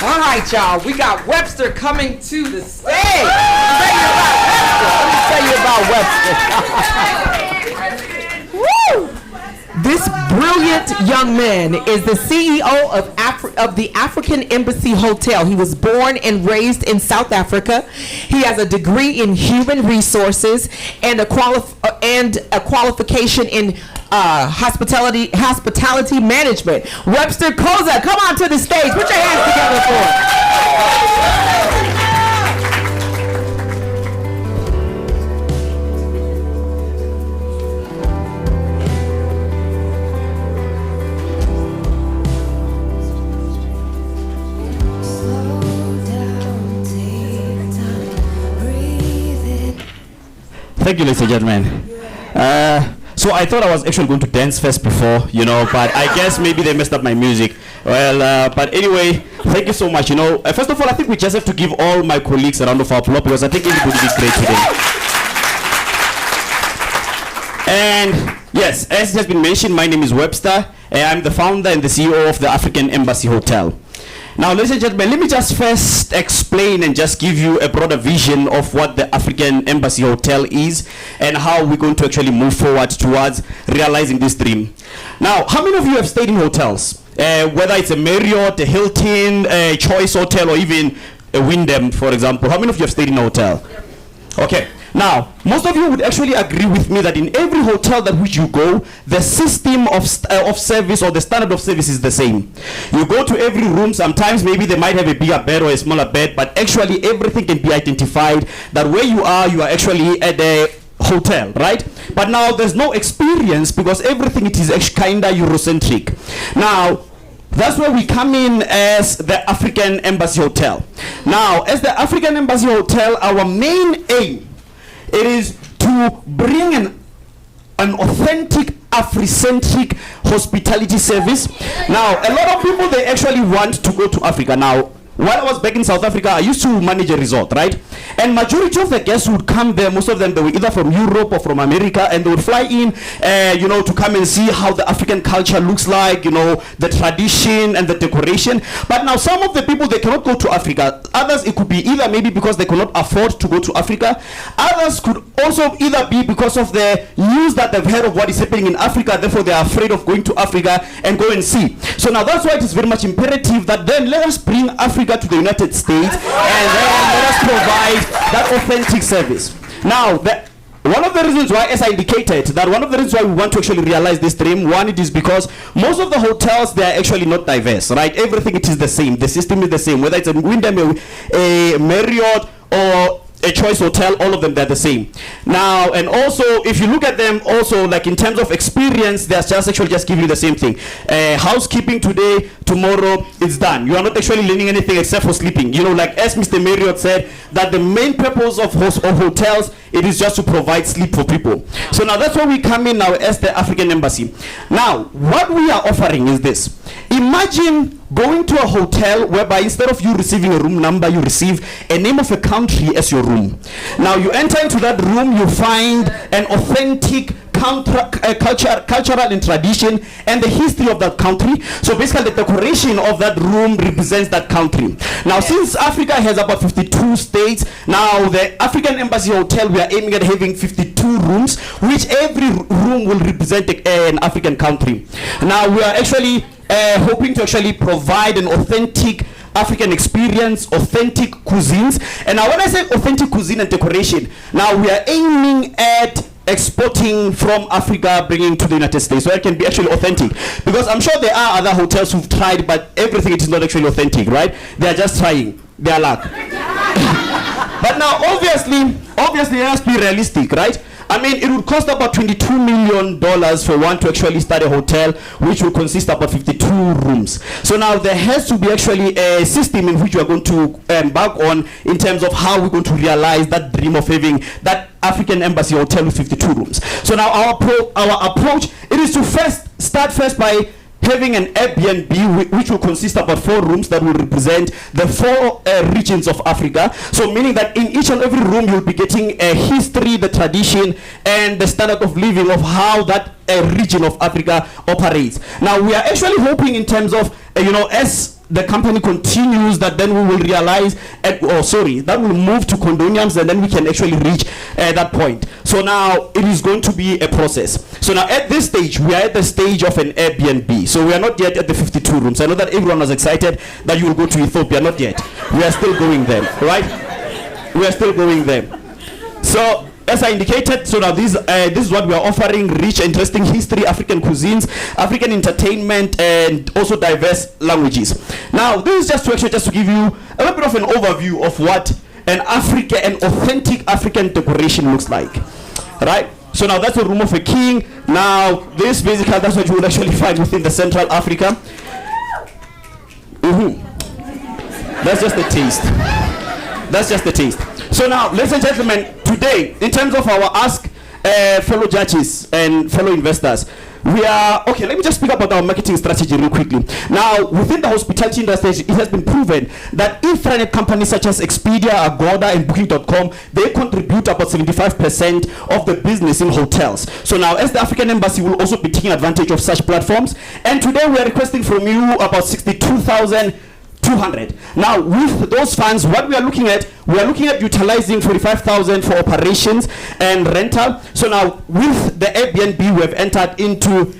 All right, y'all. We got Webster coming to the stage. Let me tell you about Webster. Woo! This brilliant young man is the CEO of the African Embassy Hotel. He was born and raised in South Africa. He has a degree in human resources and a qualification in hospitality management. Webster Khosa, come on to the stage. Put your hands together for him. Thank you, ladies and gentlemen. So I thought I was actually going to dance first before, but I guess maybe they messed up my music. Well, but anyway, thank you so much. First of all, I think we just have to give all my colleagues a round of applause because I think everybody did great today. And yes, as has been mentioned, my name is Webster. I'm the founder and the CEO of the African Embassy Hotel. Now, ladies and gentlemen, let me just first explain and just give you a broader vision of what the African Embassy Hotel is and how we're going to actually move forward towards realizing this dream. Now, how many of you have stayed in hotels? Whether it's a Marriott, a Hilton, a Choice Hotel, or even a Wyndham, for example. How many of you have stayed in a hotel? Okay. Now, most of you would actually agree with me that in every hotel that which you go, the system of service or the standard of service is the same. You go to every room, sometimes maybe they might have a bigger bed or a smaller bed, but actually everything can be identified that where you are actually at the hotel, right? But now there's no experience because everything it is actually kind of Eurocentric. Now, that's where we come in as the African Embassy Hotel. Now, as the African Embassy Hotel, our main aim it is to bring an authentic Afrocentric hospitality service. Now, a lot of people, they actually want to go to Africa. Now, while I was back in South Africa, I used to manage a resort, right? And majority of the guests would come there, most of them, they were either from Europe or from America, and they would fly in, to come and see how the African culture looks like, the tradition and the decoration. But now some of the people, they cannot go to Africa. Others, it could be either maybe because they cannot afford to go to Africa. Others could also either be because of the news that they've heard of what is happening in Africa, therefore they are afraid of going to Africa and go and see. So now that's why it is very much imperative that then let us bring Africa to the United States and then let us provide that authentic service. Now, one of the reasons why, as I indicated, that one of the reasons why we want to actually realize this dream, one, it is because most of the hotels, they are actually not diverse, right? Everything, it is the same. The system is the same. Whether it's a Wyndham, a Marriott, or a Choice Hotel, all of them, they're the same. Now, and also, if you look at them also, like in terms of experience, they're just giving you the same thing. Housekeeping today, tomorrow, it's done. You are not actually learning anything except for sleeping. Like as Mr. Marriott said, that the main purpose of hotels, it is just to provide sleep for people. So now that's where we come in now as the African Embassy. Now, what we are offering is this. Imagine going to a hotel whereby instead of you receiving a room number, you receive a name of a country as your room. Now you enter into that room, you find an authentic cultural and tradition and the history of that country. So basically the decoration of that room represents that country. Now since Africa has about 52 states, now the African Embassy Hotel, we are aiming at having 52 rooms, which every room will represent an African country. Now we are actually hoping to actually provide an authentic African experience, authentic cuisines. And now when I say authentic cuisine and decoration, now we are aiming at exporting from Africa, bringing to the United States, so it can be actually authentic. Because I'm sure there are other hotels who've tried, but everything it is not actually authentic, right? They are just trying their luck. But now, obviously, let's be realistic, right? I mean, it would cost about $22 million for one to actually start a hotel, which will consist of about 52 rooms. So now there has to be actually a system in which we are going to embark on in terms of how we're going to realize that dream of having that African Embassy Hotel with 52 rooms. So now our approach, it is to start by having an Airbnb which will consist of about 4 rooms that will represent the 4 regions of Africa. So meaning that in each and every room you'll be getting a history, the tradition, and the standard of living of how that region of Africa operates. Now we are actually hoping in terms of, as the company continues, that then we will realize, that will move to condominiums, and then we can actually reach that point. So now it is going to be a process. So now at this stage, we are at the stage of an Airbnb. So we are not yet at the 52 rooms. I know that everyone was excited that you will go to Ethiopia. Not yet. We are still going there, right? We are still going there. So as I indicated, so now this is what we are offering: rich, interesting history, African cuisines, African entertainment, and also diverse languages. Now, this is just to give you a little bit of an overview of what an authentic African decoration looks like, right? So now that's the room of a king. Now, this basically, that's what you would actually find within the Central Africa. That's just the taste. That's just the taste. So now, ladies and gentlemen, today, in terms of our ask fellow judges and fellow investors, we are, okay, let me just speak about our marketing strategy real quickly. Now, within the hospitality industry, it has been proven that intranet companies such as Expedia, Agoda, and Booking.com, they contribute about 75% of the business in hotels. So now, as the African Embassy will also be taking advantage of such platforms, and today we are requesting from you about 62,200. Now, with those funds, what we are looking at utilizing 45,000 for operations and rental. So now, with the Airbnb, we have entered into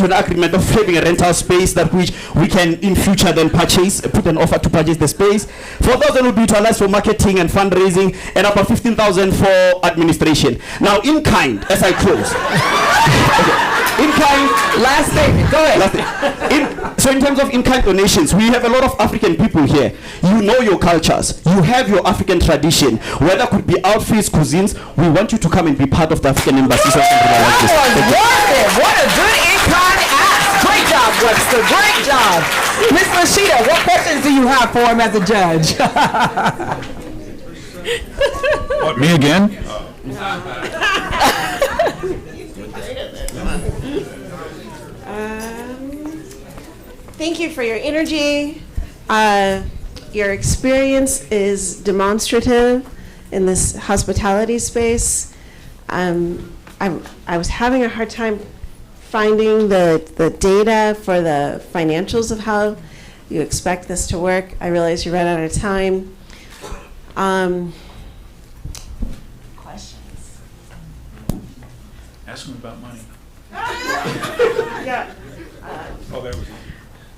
an agreement of having a rental space that which we can in future then put an offer to purchase the space. 4,000 will be utilized for marketing and fundraising, and about 15,000 for administration. Now, in kind, as I close. Okay. In kind, Last statement. Go ahead. So in terms of in-kind donations, we have a lot of African people here. You know your cultures. You have your African tradition. Whether it could be outfits, cuisines, we want you to come and be part of the African Embassy. So That was worth it. What a good in-kind ask. Great job, Webster. Great job. Miss Lashida, what questions do you have for him as a judge? What, me again? Thank you for your energy. Your experience is demonstrative in this hospitality space. I was having a hard time finding the data for the financials of how you expect this to work. I realize you ran out of time. Questions? Ask him about money. Yeah. Oh, there we go.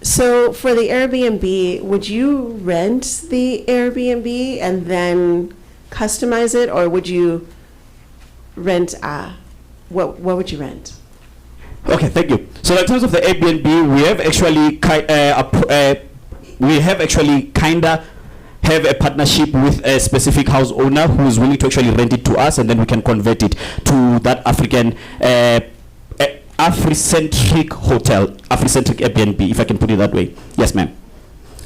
So for the Airbnb, would you rent the Airbnb and then customize it, or would you rent? What would you rent? Okay, thank you. So in terms of the Airbnb, we have actually kinda have a partnership with a specific house owner who is willing to actually rent it to us, and then we can convert it to that African Afrocentric hotel, Afrocentric Airbnb, if I can put it that way. Yes, ma'am.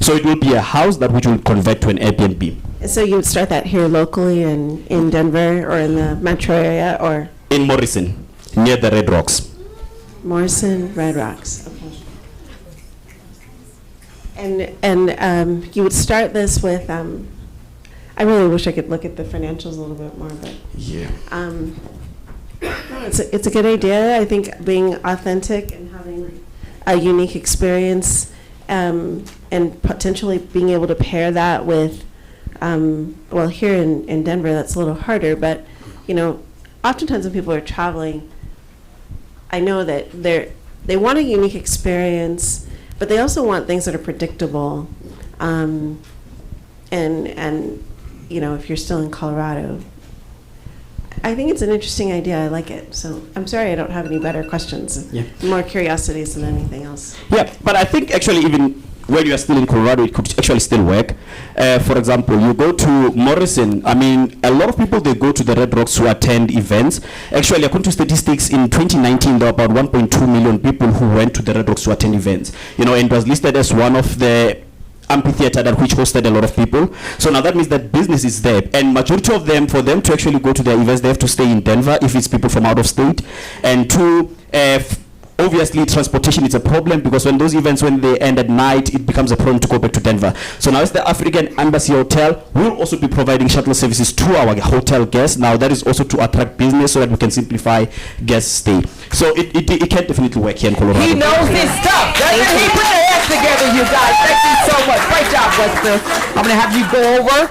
So it will be a house that which will convert to an Airbnb. So you would start that here locally in Denver or in the metro area, or? In Morrison, near the Red Rocks. Morrison, Red Rocks. Okay. And you would start this with, I really wish I could look at the financials a little bit more, but. Yeah. It's a good idea. I think being authentic and having a unique experience, and potentially being able to pair that with, well, here in Denver, that's a little harder, but, oftentimes when people are traveling, I know that they want a unique experience, but they also want things that are predictable. And if you're still in Colorado, I think it's an interesting idea. I like it. So I'm sorry I don't have any better questions. Yeah. More curiosities than anything else. Yeah, but I think actually even when you are still in Colorado, it could actually still work. For example, you go to Morrison. I mean, a lot of people, they go to the Red Rocks to attend events. Actually, according to statistics, in 2019, there were about 1.2 million people who went to the Red Rocks to attend events. And it was listed as one of the amphitheater that which hosted a lot of people. So now that means that business is there, and majority of them, for them to actually go to their events, they have to stay in Denver if it's people from out of state, and to obviously transportation is a problem, because when those events, when they end at night, it becomes a problem to go back to Denver. So now as the African Embassy Hotel, we'll also be providing shuttle services to our hotel guests. Now that is also to attract business so that we can simplify guest stay. So it can definitely work here in Colorado. He knows his stuff, doesn't he? Put your hands together, you guys. Thank you so much. Great job, Webster. I'm going to have you go over